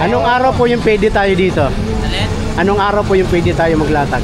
Anong araw po yung pwede tayo dito? Anong araw po yung pwede tayo maglatag?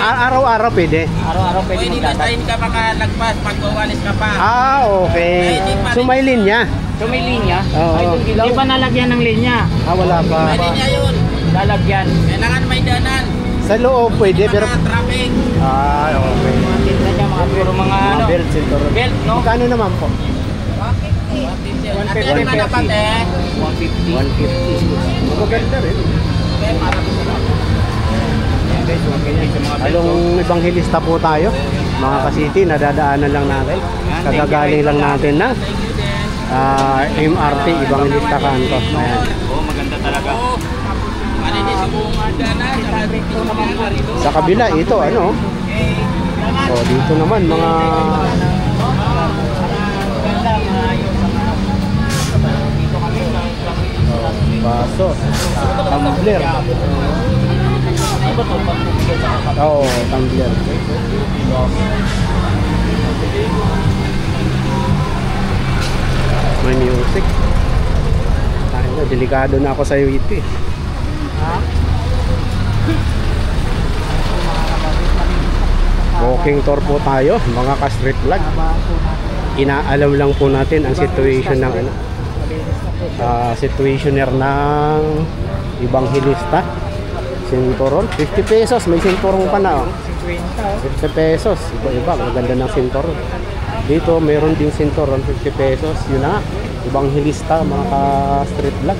Araw-araw pwede? Araw-araw pwede maglatag. Pwede ka makalagpas pag wawalis ka pa. Ah, okay. So may linya? So may linya? Oo. Hindi pa nalagyan ng linya. Ah, wala pa. May linya yun. Lalagyan. Kailangan may danan. Sa loob pwede pero... traffic. Ah, okay. Mga tinta niya, mga puro mga ano. Belt, cinturon. Belt, no? Kano naman po? 150. 150. 150. Magaganda rin. Okay, para po sa Along Evangelista po tayo, mga kasiti, nadadaanan lang natin. Kagagaling lang natin na MRT Evangelista Kanto. Ayan. Oh, maganda talaga. Sa kabila, ito ano? Oh, dito naman mga baso, tumbler. Oo, tumbler. May music. Ay, delikado na ako sa iyo ito eh. Walking tour po tayo, mga ka-street vlog. Inaalam lang po natin ang situation ng situationer ng Evangelista. Sinturon, 50 pesos, may sinturong pa na. 50 pesos, iba-iba, maganda ng sinturon. Dito, meron ding sinturon, 50 pesos. Yun na, Evangelista, mga ka-street vlog.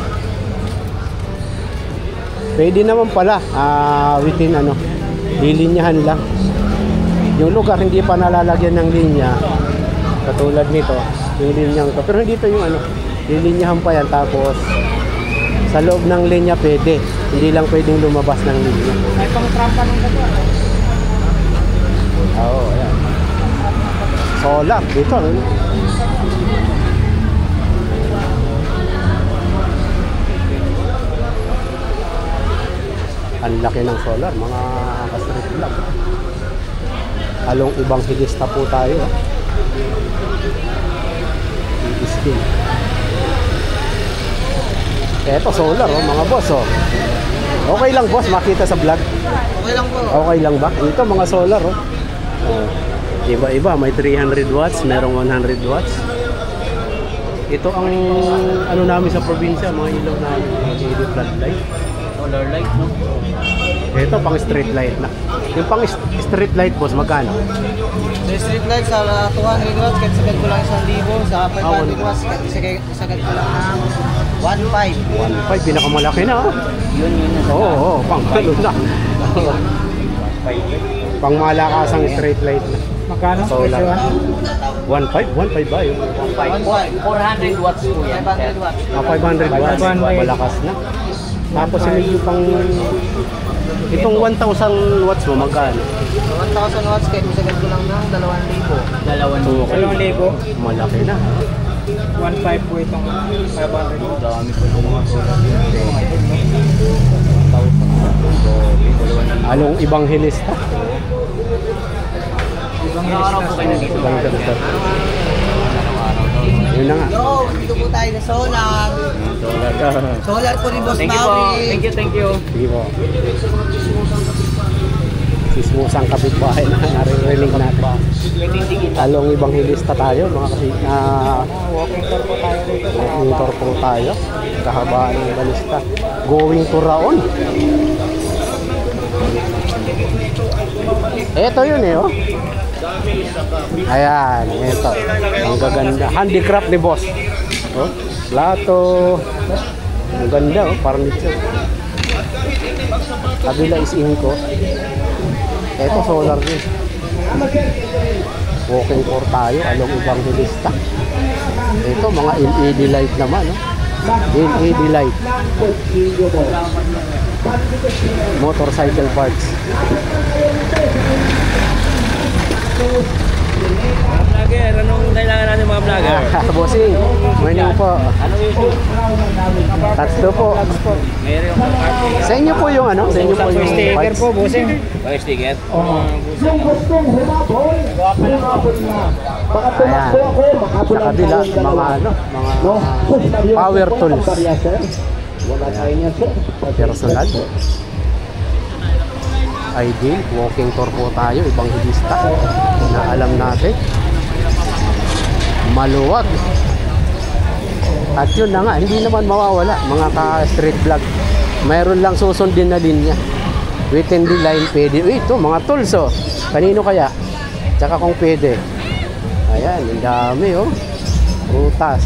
Pwede naman pala, within lilinyahan lang. Yung lugar hindi pa nalalagyan ng linya, katulad nito, yung linyang to. Pero dito yung lilinyahan pa yan, tapos sa loob ng linya pwede, hindi lang pwedeng lumabas ng linya. May pang-trampa nung gato. Oo, ayan. Solar, dito. Ang laki ng solar, mga ka-street vlog. Along Evangelista po tayo. Skin. Eto solar, mga boss. Okay lang boss, makita sa vlog. Okay lang po. Okay lang ba? Ito mga solar. Iba-iba, may 300 watts, merong 100 watts. Ito ang namin sa probinsya, mga ilaw namin, LED floodlight. Solar light, no? Ito pang street light na. Yung pang street light boss, magkano? Sa street light, sa 200 watts, kahit sagad ko lang 1,000. Sa 500 watts, kahit sagad ko lang 1.5. 1.5, pinakamalaki na. Yun. Oo, pang talo na. Pang malakasang street light na. Magkano? Solar. 1.5 ba yun? 400 watts po yan. 500 watts. 500 watts, malakas na. Tapos medyo pang itong 1,000 watts mo magkano? 1,000 watts kahit sagad ko lang ng 2,000. 2,000. Malaki na. 1.5 po itong 500. Dami po ng mga solar. Along Evangelista. Araw po kayo nandito. Evangelista. Yun na nga. Bro, dito po tayo sa solar. Solar po ni Boss Thank you po. Maui. Thank you. Sige po. Sismusang kapitbahay na naririnig natin. Along Evangelista tayo, mga kasi Walking tour po tayo dito. walking tour po tayo. Kahabaan ng Evangelista. Going to Raon. Ito yun oh. Ayan, ito. Ang gaganda. Handicraft ni boss. Oh, plato. Ang ganda parang nito. Kabila is inko. Ito solar din. Walking tour tayo along Evangelista. Ito mga LED light naman, LED light. Motorcycle parts. Vlogger, anong kailangan natin mga vlogger? Bossing, morning po. Tatlo po. Mayroon yung parking. Sa inyo po yung Sa inyo po yung sticker parts. po, bossing. Pag sticker? Oo. Ayan. Sa kabila, mga ano, mga power tools. Ayan. Personal. Ideal, walking tour po tayo, ibang hilista na alam natin. Maluwag. At yun na nga, hindi naman mawawala mga ka-street vlog. Mayroon lang susundin na linya. Within the line, pwede. Uy, ito, mga tools, oh. Kanino kaya? Tsaka kung pwede. Ayan, ang dami, oh. Rutas.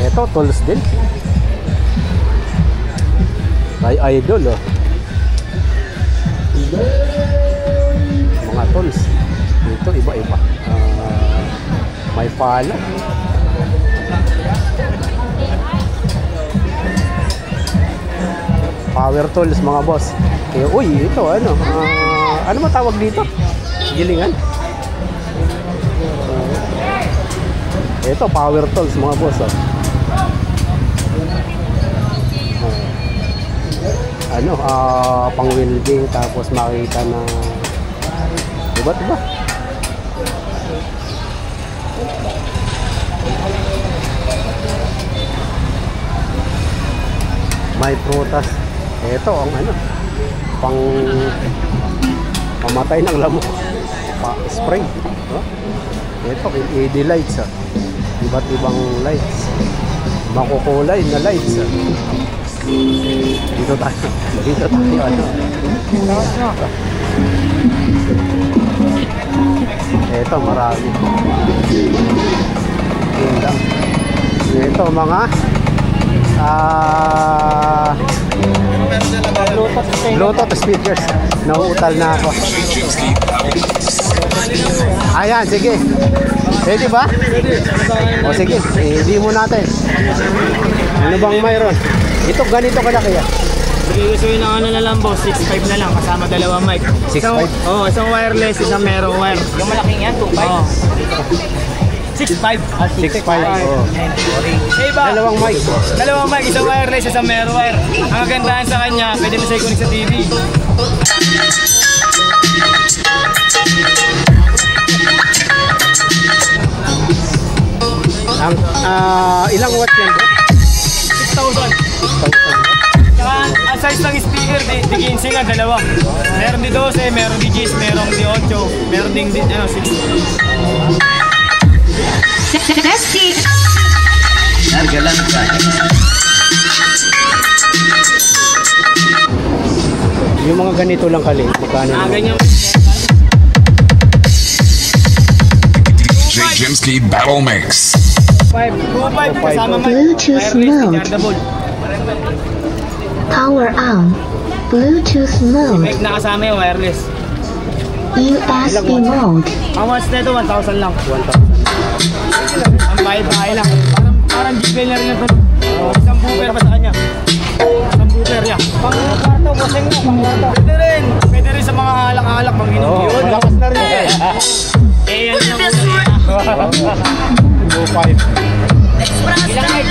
Ito, tools din. Kay Idol, oh. Mga tools. Dito, iba-iba. May pala. Power tools, mga boss. Uy, ito, ano? Ano matawag dito? Gilingan? Ito, power tools, mga boss, oh. Ano, pang welding, tapos makita na iba't iba. May prutas. Ito ang ano, pang pamatay ng lamok, spray. Ito, LED lights, iba't ibang lights, makukulay na lights. Dito tayo ano. Ito, marami. Ito, mga Bluetooth speakers. Nauutal na ako. Ayan, sige. Pwede ba? O sige, hindi mo natin. Ano bang mayroon? Ito, ganito kalaki yan. Gusto yun ng ano na lang, boss, 6.5 na lang kasama dalawang mic. 6.5? Oo, isang wireless, isang merong wire. Yung malaking yan, 2.5? Oo. 6.5. 6.5. Oh. Dalawang mic, isang wireless, isang merong wire. Ang kagandahan sa kanya, pwede mo siya i-connect sa TV. Ang ilang watt yan ba? 6,000. Saka ang size ng speaker, di 15 nga, dalawa. Meron di 12, meron di 10, meron di 8, meron ding 6. Testing. Nagalan ka. Yung mga ganito lang kali, magkano naman? Ganyan. DJ Jimski Battle Mix. 2.5 kasama mic. Bluetooth mode. Power on. Bluetooth mode. Mic na kasama yung wireless. USB mode. How much na ito? 1,000 lang. 1,000. Ang bahay-bahay lang. Parang GPL na rin ito. Isang booper pa sa kanya. Isang booper yan. Pang-kwarto, kasing mo. Pang-kwarto. Pwede rin. Pwede rin sa mga alak-alak. Pag inom yun. Malakas na rin. Yan lang muna. 2.5. Ilang mic?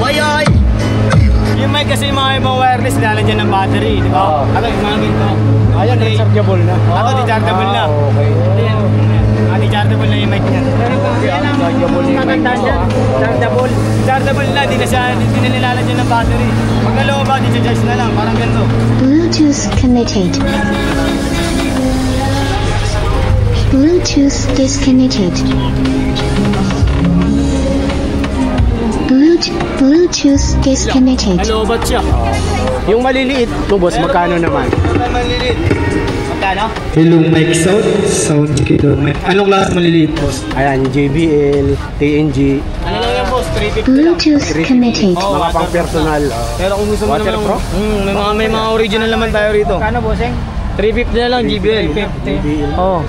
Wayay! Yung mic kasi yung mga wireless, lalagyan ng battery, di ba? Ako, yung mga ganito. Ayan, rechargeable na. Ako, dechargeable na. Okay. Dechargeable na yung mic niya. Rechargeable yung mic Magandaan mo, yan. Dechargeable na, di na nilalagyan ng battery. Pag nalawa ba, di-charge na lang, parang ganito. Bluetooth connected. Bluetooth disconnected. Bluetooth disconnected. Nalobat siya. Yung maliliit, no boss, magkano naman? Maliliit. Magkano? Hello, mic sound kilo. Anong klase maliliit, boss? Ayan, JBL, TNG, Ano lang yan, boss? 350 lang. Bluetooth connected. mga pang personal. Pero kung gusto mo Waterproof? naman, may mga original naman tayo rito. Kano, bossing? 350 na lang, GBL. JBL. Oo.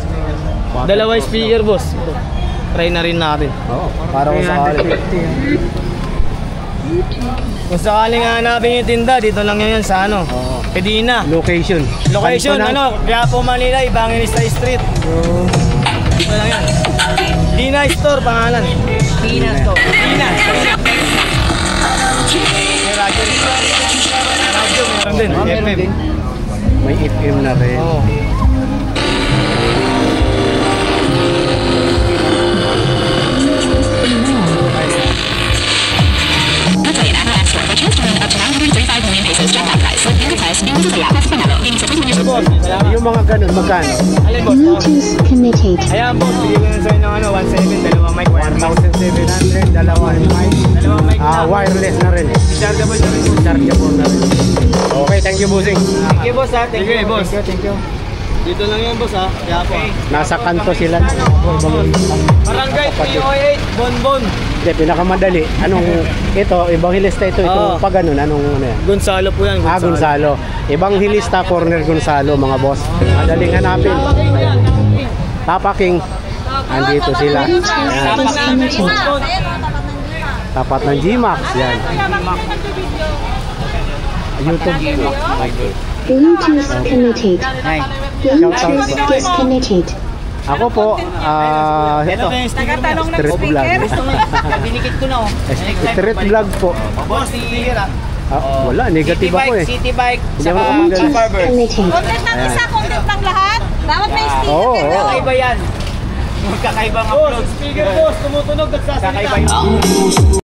Dalawa speaker, boss. Try na rin natin. Oo, para kung sakali. Kung sakaling hanapin yung tinda, dito lang yan sa ano. Oo. Pedina. Location. Location, Kanto na. ano, Quiapo, Manila, Evangelista Street. Ito lang yan. Store, pangalan. Pinas to. Pinas. May radyo. Radyo, meron din. FM. May FM na rin. Oo. Yung mga ganun, magkano? Alin boss? Bluetooth connected. Ayan boss, bigyan ko na sa'yo ng 1.7, dalawang mic, 1,700, dalawang mic. dalawang mic na. Wireless na rin. Chargeable na rin. Chargeable na rin. Okay, thank you, bossing. Thank you boss ha. Thank you boss. Thank you. Dito lang yan boss ha. Kaya po. Nasa kanto sila. Barangay 308, Bonbon. Hindi, pinakamadali. Ito, Evangelista ito. Itong pag ganun, anong ano yan? Gonzalo po yan. Gonzalo. Evangelista Corner Gonzalo, mga boss. Madaling hanapin. Papa King. Andito sila. Ayan. Tapat ng G-Max. Yan. YouTube. Bluetooth connected. Bluetooth disconnected. Ako po, ito. Nagatanong ng Street vlog. speaker. Binikit ko na oh. Street vlog po. Boss, sticker ha. Wala, negative ako eh. City bike, Hindi ako saka kumagaling. Bluetooth connected. Content ng isa, content ng lahat. Dapat may sticker. Oo, oo. kakaiba yan. Magkakaibang Boss, upload. speaker boss, tumutunog at sasalita. Kakaiba yung